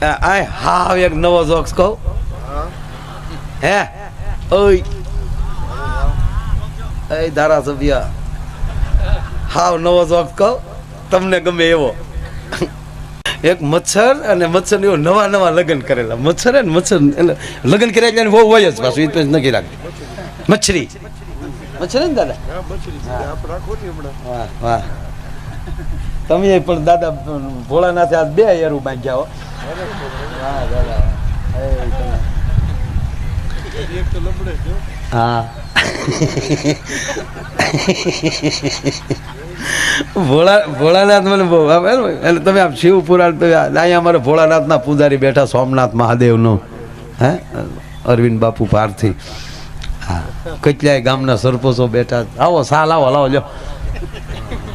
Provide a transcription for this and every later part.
આ હાવ એક નવો જોક્સ કહું હે ઓય એ ધારાસભ્ય હાવ નવો જોક્સ કહું તમને ગમે એવો એક મચ્છર અને મચ્છર એવો નવા નવા લગ્ન કરેલા મચ્છર ને મચ્છર એટલે લગ્ન કર્યા એટલે બહુ હોય જ પાછું એ નક્કી રાખે મચ્છરી મચ્છરી ને દાદા વાહ વાહ તમે પણ દાદા ભોળાનાથે આજ બે એરું બાંધ્યા હો વાહ દાદા હા ભોળાનાથ મને બહુ એટલે તમે આમ શિવ પુરાણ તો અહીંયા અમારે ભોળાનાથના પૂજારી બેઠા સોમનાથ મહાદેવનું હે અરવિંદ બાપુ પારથી હા કેટલાય ગામના સરપંચો બેઠા આવો સાલ આવો લાવો લ્યો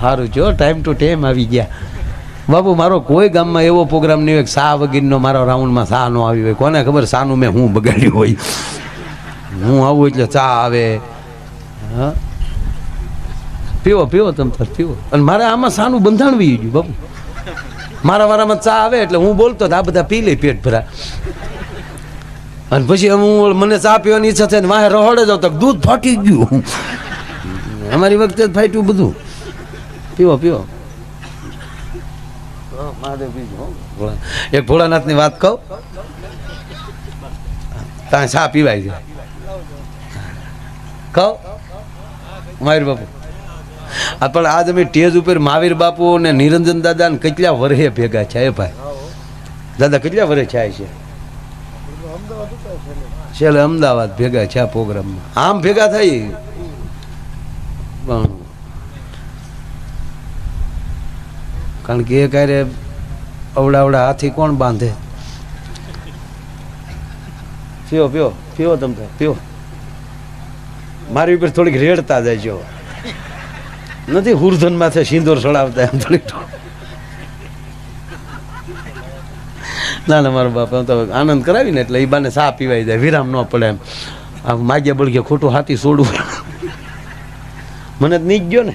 સારું જો ટાઈમ ટુ ટાઈમ આવી ગયા બાપુ મારો કોઈ ગામમાં એવો પ્રોગ્રામ નહીં હોય સા વગીરનો મારો રાઉન્ડમાં સા નો આવી હોય કોને ખબર સાનું મેં હું બગાડ્યું હોય હું આવું એટલે ચા આવે હા પીવો પીવો તમે તાર પીવો અને મારે આમાં સાનું બંધાણવી ગયું બાપુ મારા વારામાં ચા આવે એટલે હું બોલતો આ બધા પી લે પેટ ભરા અને પછી હું મને ચા પીવાની ઈચ્છા થાય ને વાહે રહોડે જાવ તો દૂધ ફાટી ગયું અમારી વખતે જ ફાટ્યું બધું પીવો પીવો મહાદેવ પીજો એક ભોળાનાથની વાત કહું ત્યાં ચા પીવાય છે કહું માહિર બાપુ આ પણ આજ અમે ટેજ ઉપર મહાવીર બાપુ અને નિરંજન દાદા ને કેટલા વર્ષે ભેગા છે એ ભાઈ દાદા કેટલા વર્ષ થાય છે છેલ્લે અમદાવાદ ભેગા છે આ પ્રોગ્રામમાં આમ ભેગા થઈ પણ કારણ કે એ ક્યારે અવડા હાથી કોણ બાંધે પીવો પીવો પીવો તમે પીવો મારી ઉપર થોડીક રેડતા જાય જો નથી હુરધન માથે સિંદૂર ચડાવતા એમ થોડીક ના ના મારો બાપ તો આનંદ કરાવીને એટલે એ બાને સા પીવાઈ જાય વિરામ ન પડે એમ આમ માગ્યા બળગે ખોટું હાથી છોડવું મને જ નહીં ગયો ને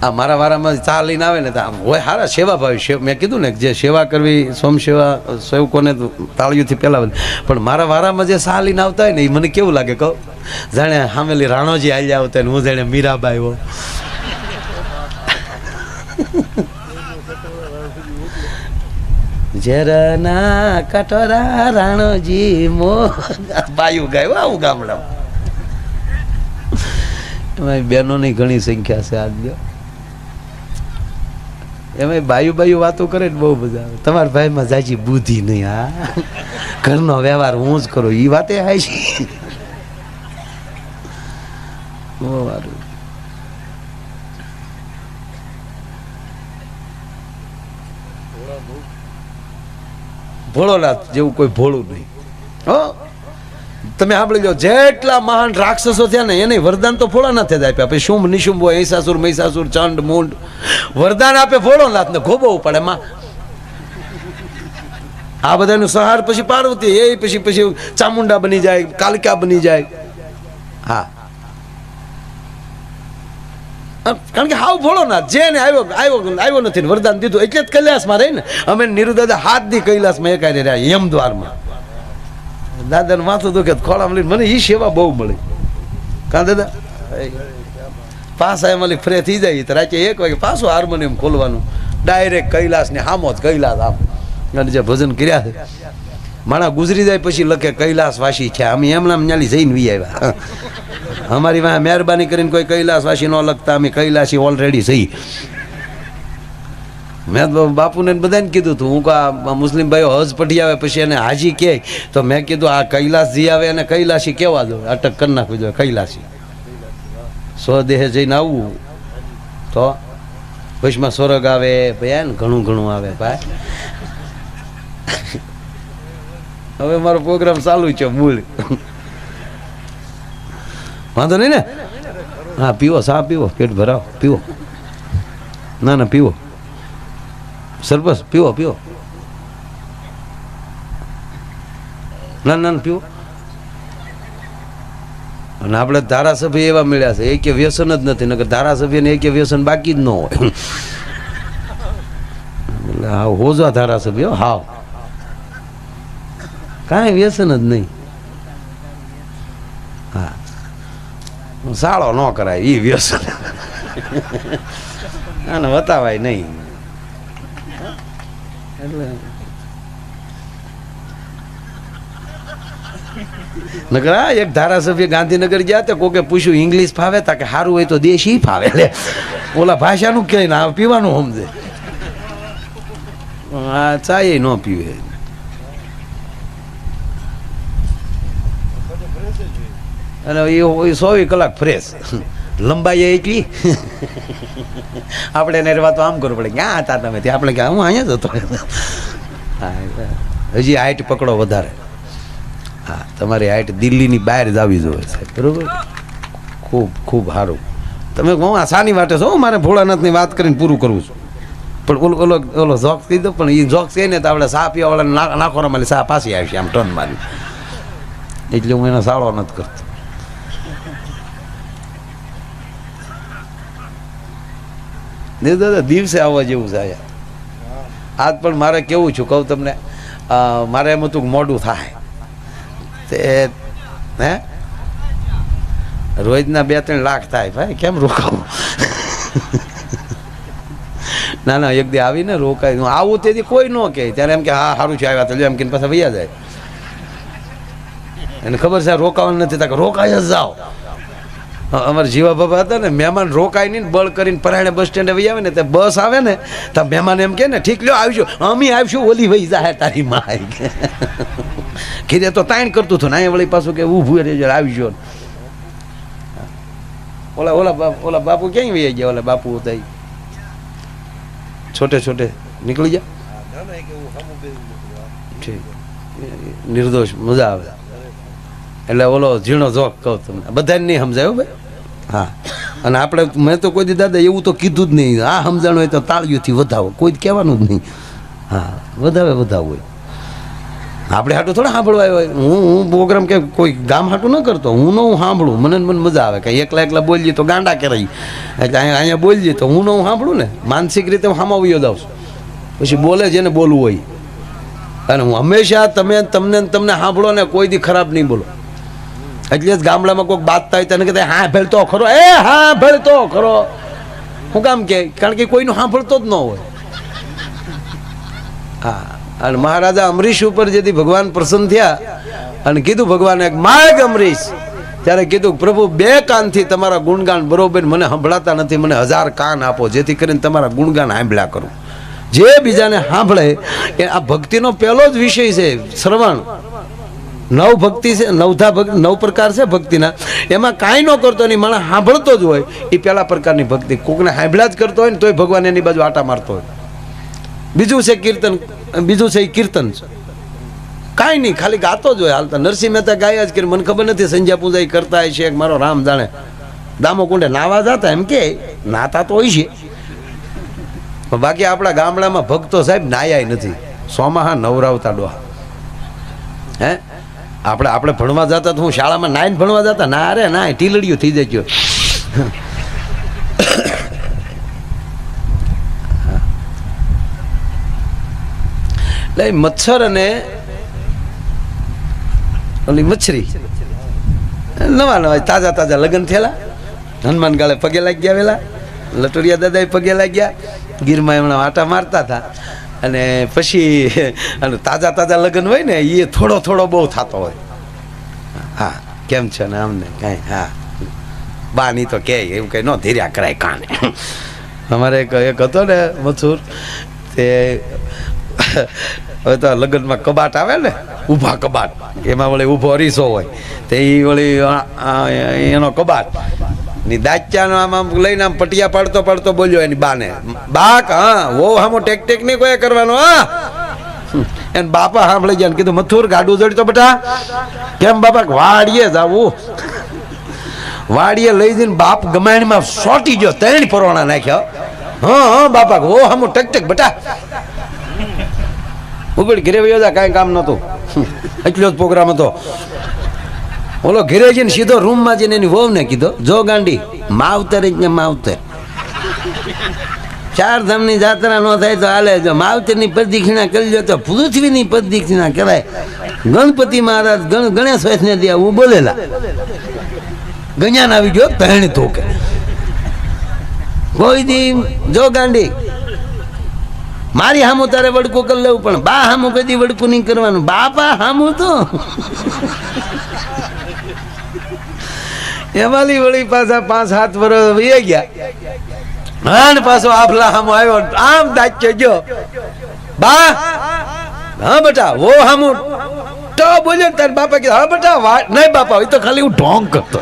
આ મારા વારામાં ચા લઈને આવે ને તો આમ હોય સારા સેવાભાવી મેં કીધું ને જે સેવા કરવી સોમ સેવા સેવકોને તાળીઓથી પહેલાં પણ મારા વારામાં જે ચા લઈને આવતા હોય ને એ મને કેવું લાગે કહું જાણે હામેલી રાણોજી હાલ્યા આવતા ને હું જાણે મીરાબાઈ હો ઝરના કટોરા રાણોજી મો બાયું ગાયું આવું ગામડા એમાં બહેનોની ઘણી સંખ્યા છે આજ એમાં બાયું વાતો કરે ને બહુ મજા આવે તમારા ભાઈમાં જાજી બુદ્ધિ નહીં હા ઘરનો વ્યવહાર હું જ કરું એ વાતે હાય છે ભોળોનાથ જેવું કોઈ ભોળું નહીં હો તમે સાંભળી લો જેટલા મહાન રાક્ષસો થયા ને એને વરદાન તો ભોળાનાથે જ આપ્યા પછી શુંભ નિશુંભ હોય ઐસાસુર મૈસાસુર ચંડ મૂંડ વરદાન આપે ભોળોનાથ ને ખોબવું પડે માં આ બધાનું સહાર પછી પાર્વતી એ પછી ચામુંડા બની જાય કાલિકા બની જાય હા કારણ કે હાવ ભોળોનાથ જેને આવ્યો નથી વરદાન દીધું એટલે જ કૈલાસમાં રહી ને અમે નીરુ દાદા હાથ દી કૈલાસમાં એકાઈ રહ્યા યમદ્વારમાં દાદા ને માથું દુખે ખોળામાં લઈને મને એ સેવા બહુ મળી કાં દાદા પાછા એમાં ફ્રે થઈ જાય તો રાતે 1 વાગે પાછું હાર્મોનિયમ ખોલવાનું ડાયરેક્ટ કૈલાસ ને હામો જ કૈલાસ આમ અને જે ભજન કર્યા છે માણા ગુજરી જાય પછી લખે કૈલાસવાસી છે અમે એમના ન્યાલી જઈને વી આવ્યા અમારી વાહ મહેરબાની કરીને કોઈ કૈલાસવાસી ન લખતા અમે કૈલાસી ઓલરેડી જઈ મેં બાપુને બધાને કીધું હતું હું આ મુસ્લિમ ભાઈઓ હજ પઢી આવે પછી એને હાજી કહે તો મેં કીધું આ કૈલાસ જી આવે એને કૈલાસી કહેવા દો અટક કરી નાખવી જોઈએ કૈલાસી સ્વદેહે જઈને આવવું તો પછીમાં સ્વર્ગ આવે ભાઈ ને ઘણું આવે ભાઈ હવે મારો પ્રોગ્રામ ચાલુ છે મૂળ વાંધો નહીં ને હા પીવો સા પીવો પેટ ભરાવો પીવો ના પીવો સરબસ પીવો ના પીવો અને આપણે ધારાસભ્ય એવા મળ્યા છે એક વ્યસન જ નથી નકર ધારાસભ્યને એક વ્યસન બાકી જ ન હોય એટલે હા હોજા ધારાસભ્ય હાવ કાંઈ વ્યસન જ નહીં. હા સાળો ન કરાય એ વ્યસન અને વતાવાય નહીં. એટલે નકર એક ધારાસભ્ય ગાંધીનગર ગયા તો કોકે પૂછ્યું ઇંગ્લિશ ફાવે તા કે સારું હોય તો દેશી ફાવે. લે ઓલા ભાષાનું કહે ને પીવાનું સમજે. આ ચાય ન પીવે. અને એ 24 કલાક ફ્રેશ. લંબાઈ એટલી આપણે એને વાત આમ કરવું પડે ક્યાં હતા તમે ત્યાં આપણે ક્યાં હું અહીંયા જ હતો. હજી હાઈટ પકડો વધારે. હા તમારી હાઈટ દિલ્હીની બહાર જ આવી જોઈએ સાહેબ. બરોબર ખૂબ ખૂબ સારું. તમે હું આ સાની વાટે છો. મારે ભોળાનાથની વાત કરીને પૂરું કરવું છું. પણ ઓલો જોક્સ કહી દો. પણ એ જોક્સ કહે ને તો આપણે સા પીવાવાળાને નાખોરા મારી સા પાછી આવશે આમ ટર્ન મારી. એટલે હું એનો સાળો નથી કરતો. દાદા દિવસે આવવા જેવું છે આજ પણ મારે કેવું છું કહું તમને. મારે એમ હતું મોડું થાય તે હે રોજના 2-3 લાખ થાય ભાઈ કેમ રોકાવું. ના ના એક દી આવીને રોકાય. હું આવું તેથી કોઈ ન કહે ત્યારે એમ કે હા સારું છે આવ્યા તો એમ કે પાછા વૈયા જાય. એને ખબર છે રોકાવાનું નથી તો રોકાય જ જાઓ. અમારા જીવા બાબા હતા ને મહેમાન રોકાય નહીં બળ કરીને પરાયણે બસ સ્ટેન્ડે વહી આવે ને તે બસ આવે ને તો મહેમાન એમ કે ને ઠીક લ્યો આવજો અમે આવશું ઓલી વહી જાય તારી માં કીધે તો તાણ કરતું હતું ને અહીંયા વળી પાછું કે ઊભું રહેજો આવજો. ઓલા બાપુ ક્યાંય વહી ગયા. ઓલા બાપુ હતા છોટે છોટે નીકળી જા નિર્દોષ મજા આવે. એટલે ઓલો ઝીણો જોક કહું તમને બધાને નહીં સમજાયો ભાઈ. હા અને આપણે મેં તો કોઈ દી દાદા એવું તો કીધું જ નહીં. આ સમજાણું હોય તો તાળીઓથી વધાવો કોઈ કહેવાનું જ નહીં. હા વધાવો હોય. આપણે હાટું થોડા સાંભળવા હોય. હું પ્રોગ્રામ કે કોઈ ગામ હાટું ન કરતો. હું સાંભળું મને મજા આવે કે એકલા બોલીએ તો ગાંડા કરાય. એટલે અહીંયા બોલીએ તો હું સાંભળું ને માનસિક રીતે હું સામાવ્યો જાઉં છું. પછી બોલે જેને બોલવું હોય. અને હું હંમેશા તમને સાંભળો ને કોઈ દી ખરાબ નહીં બોલો. એટલે જ ગામડામાં કોઈક બાતતા હોય તને કહેતા હા ભેળતો ખરો. હા ભેળતો ખરો. હું કામ કે કારણ કે કોઈનું સાંભળતો જ ન હોય. હા અને મહારાજા અમરીશ ઉપર જેથી ભગવાન પ્રસન્ન થયા અને કીધું ભગવાને માગ અમરીશ ત્યારે કીધું પ્રભુ 2 કાનથી તમારા ગુણગાન બરોબર મને સંભળાતા નથી. મને 1000 કાન આપો જેથી કરીને તમારા ગુણગાન સાંભળ્યા કરું. જે બીજાને સાંભળે એ આ ભક્તિનો પહેલો જ વિષય છે શ્રવણ. 9 ભક્તિ છે 9 પ્રકાર છે ભક્તિના. એમાં કાંઈ ન કરતો નહીં માણસ સાંભળતો જ હોય એ પહેલા પ્રકારની ભક્તિ. કોકને સાંભળ્યા જ કરતો હોય ને તોય ભગવાન એની બાજુ આટા મારતો હોય. બીજું છે કીર્તન. બીજું છે એ કીર્તન છે. કાંઈ નહીં ખાલી ગાતો જ હોય હાલતા. નરસિંહ મહેતા ગાયા જ કરી. મને ખબર નથી સંજ્યા પૂજા કરતા છે મારો રામ જાણે. દામો કુંડે નાવા જતા એમ કે નાતા તો હોય છે. બાકી આપણા ગામડામાં ભક્તો સાહેબ નાયા નથી. સોમાહા નવરાવતા ડોહા. હે આપણે ભણવા જતા તો હું શાળામાં નાઈને ભણવા જતા ના અરે ના ટીલડીઓ થઈ જાય. એટલે મચ્છર અને ઓલી મચ્છરી નવા તાજા લગ્ન થયેલા. હનુમાન ગાળે પગે લાગી ગયા. વેલા લટોરિયા દાદા પગે લાગ્યા. ગીરમાં એમણે આટા મારતા હતા. અને પછી અને તાજા લગ્ન હોય ને એ થોડો બહુ થતો હોય. હા કેમ છે ને આમને કાંઈ હા બાની તો કે એવું કંઈ ન ધીર્યા કરાય કાને. અમારે એક હતો ને મથુર તે હવે તો લગ્નમાં કબાટ આવે ને ઊભા કબાટ એમાં વળી ઊભો અરીસો હોય તે એ વળી એનો કબાટ ની દાચ્યાનો આમ લઈને આમ પટિયા પાડતો બોલ્યો એની બાને બાક હા વો હામો ટેક નહીં કોઈ કરવાનો. હા એને બાપા સાંભળી ગયા કીધું મથુર ગાડું જોડતો બેટા કેમ બાપા વાડીએ જાવું. વાડીએ લઈ જઈને બાપ ગમાણીમાં સોટી ગયો 3 પરોણા નાખ્યા. હા બાપા વો હામો ટેક બેટા ઉગડ ઘરે વયો જા કાંઈ કામ નહોતું. એટલો જ પ્રોગ્રામ હતો. ઓલો ઘરે જઈને સીધો રૂમમાં જઈને એની વહુને કીધો જો ગાંડી માવતર જ ને માવતર ચારધામની જાત્રા ન થાય તો હાલે, જો માવતરની પ્રદક્ષિણા કરી લો તો પૃથ્વીની પ્રદક્ષિણા કરાય. ગણપતિ મહારાજ ગણેશ વૈષ્ણવ દે હું બોલેલા ગણ્યાન આવી ગયો પહેણ તો કે કોઈ દી જો ગાંડી મારી હામું તારે વડકું કરી લેવું, પણ બા હામું કદી વડકું નહીં કરવાનું. બાપા હામું તો એમાંની વળી પાછા 5-7 વર્ષ વહી ગયા અને પાછો આફલા હામો આવ્યો, આમ દાચ્યો ગયો બા હા બેટા વો હામું તો બોલ્યો તાર બાપા કે હા બેટા નહીં બાપા એ તો ખાલી હું ઢોંગ કરતો.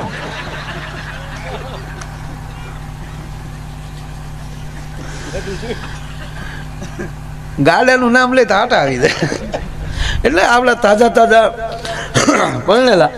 ગાડાનું નામ લે તો આટા આવી જાય. એટલે આપણા તાજા પરણેલા